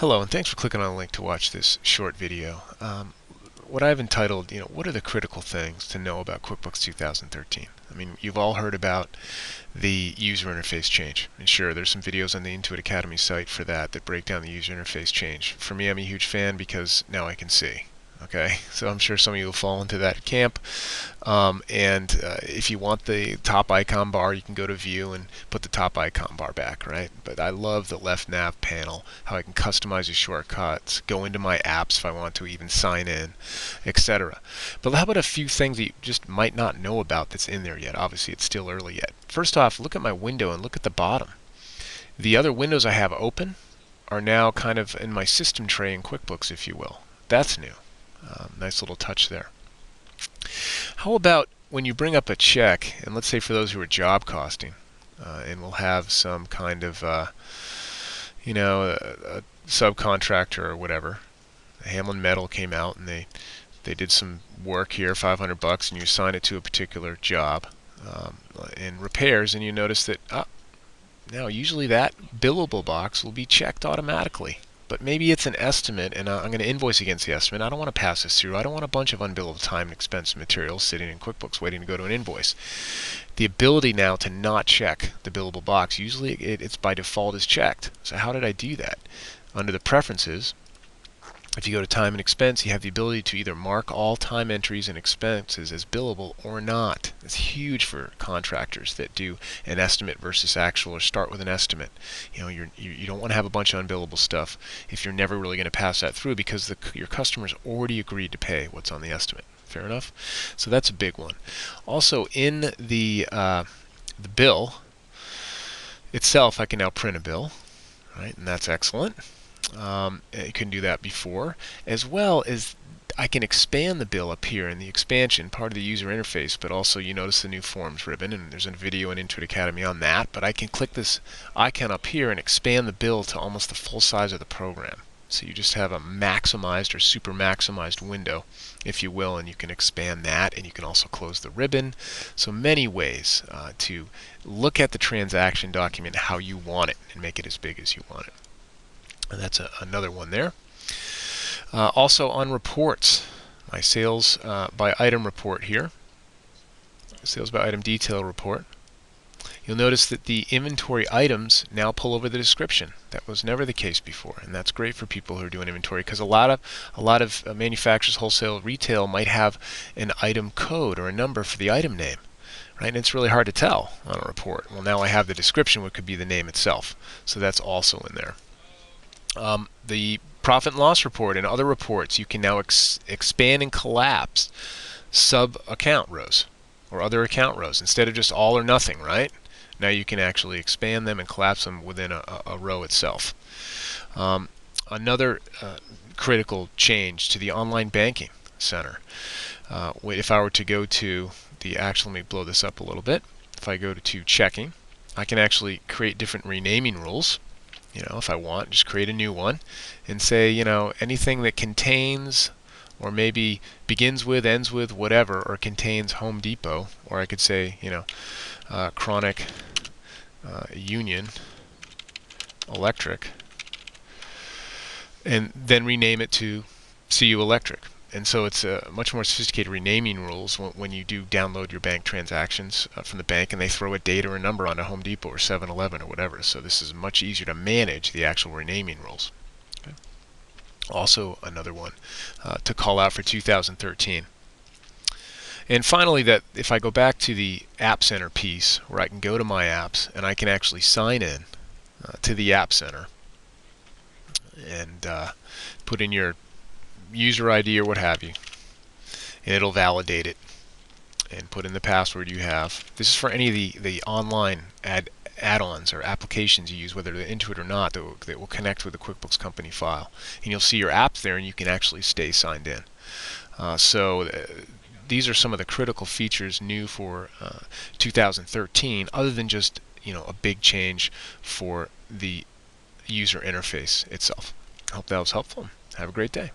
Hello, and thanks for clicking on the link to watch this short video. What I've entitled, what are the critical things to know about QuickBooks 2013? I mean, you've all heard about the user interface change. And sure, there's some videos on the Intuit Academy site for that break down the user interface change. For me, I'm a huge fan because now I can see. Okay, so I'm sure some of you will fall into that camp. If you want the top icon bar, you can go to View and put the top icon bar back, right? But I love the left nav panel, how I can customize the shortcuts, go into my apps if I want to, even sign in, etc. But how about a few things that you just might not know about that's in there yet? Obviously, it's still early yet. First off, look at my window and look at the bottom. The other windows I have open are now kind of in my system tray in QuickBooks, if you will. That's new. Nice little touch there. How about when you bring up a check, and let's say for those who are job costing, and we'll have some kind of, a subcontractor or whatever. Hamlin Metal came out and they did some work here, $500, and you assign it to a particular job in repairs, and you notice that now usually that billable box will be checked automatically. But maybe it's an estimate, and I'm going to invoice against the estimate. I don't want to pass this through. I don't want a bunch of unbillable time and expense materials sitting in QuickBooks waiting to go to an invoice. The ability now to not check the billable box, usually it's by default is checked. So how did I do that? Under the preferences, if you go to time and expense, you have the ability to either mark all time entries and expenses as billable or not. It's huge for contractors that do an estimate versus actual, or start with an estimate. You don't want to have a bunch of unbillable stuff if you're never really going to pass that through, because your customers already agreed to pay what's on the estimate. Fair enough? So that's a big one. Also, in the bill itself, I can now print a bill, right? And that's excellent. You couldn't do that before, as well as I can expand the bill up here in the expansion, part of the user interface, but also you notice the new forms ribbon, and there's a video in Intuit Academy on that, but I can click this icon up here and expand the bill to almost the full size of the program. So you just have a maximized or super maximized window, if you will, and you can expand that, and you can also close the ribbon. So many ways to look at the transaction document how you want it and make it as big as you want it. And that's another one there. Also on reports, my sales by item report here, sales by item detail report. You'll notice that the inventory items now pull over the description. That was never the case before, and that's great for people who are doing inventory, because a lot of manufacturers, wholesale, retail might have an item code or a number for the item name, right? And it's really hard to tell on a report. Well, now I have the description, which could be the name itself, so that's also in there. The profit and loss report and other reports, you can now expand and collapse sub-account rows or other account rows instead of just all or nothing, right? Now you can actually expand them and collapse them within a row itself. Another critical change to the online banking center. If I were to go to the actual, let me blow this up a little bit. If I go to checking, I can actually create different renaming rules. If I want, just create a new one and say, anything that contains or maybe begins with, ends with, whatever, or contains Home Depot, or I could say, Chronic Union Electric, and then rename it to CU Electric. And so it's much more sophisticated renaming rules when you do download your bank transactions from the bank, and they throw a date or a number onto Home Depot or 7-Eleven or whatever. So this is much easier to manage the actual renaming rules. Okay. Also another one to call out for 2013. And finally, that if I go back to the App Center piece, where I can go to my apps and I can actually sign in to the App Center and put in your user ID or what have you, and it'll validate it and put in the password you have. This is for any of the online add-ons or applications you use, whether they're Intuit or not, that will connect with the QuickBooks company file. And you'll see your apps there, and you can actually stay signed in. These are some of the critical features new for 2013, other than just a big change for the user interface itself. I hope that was helpful. Have a great day.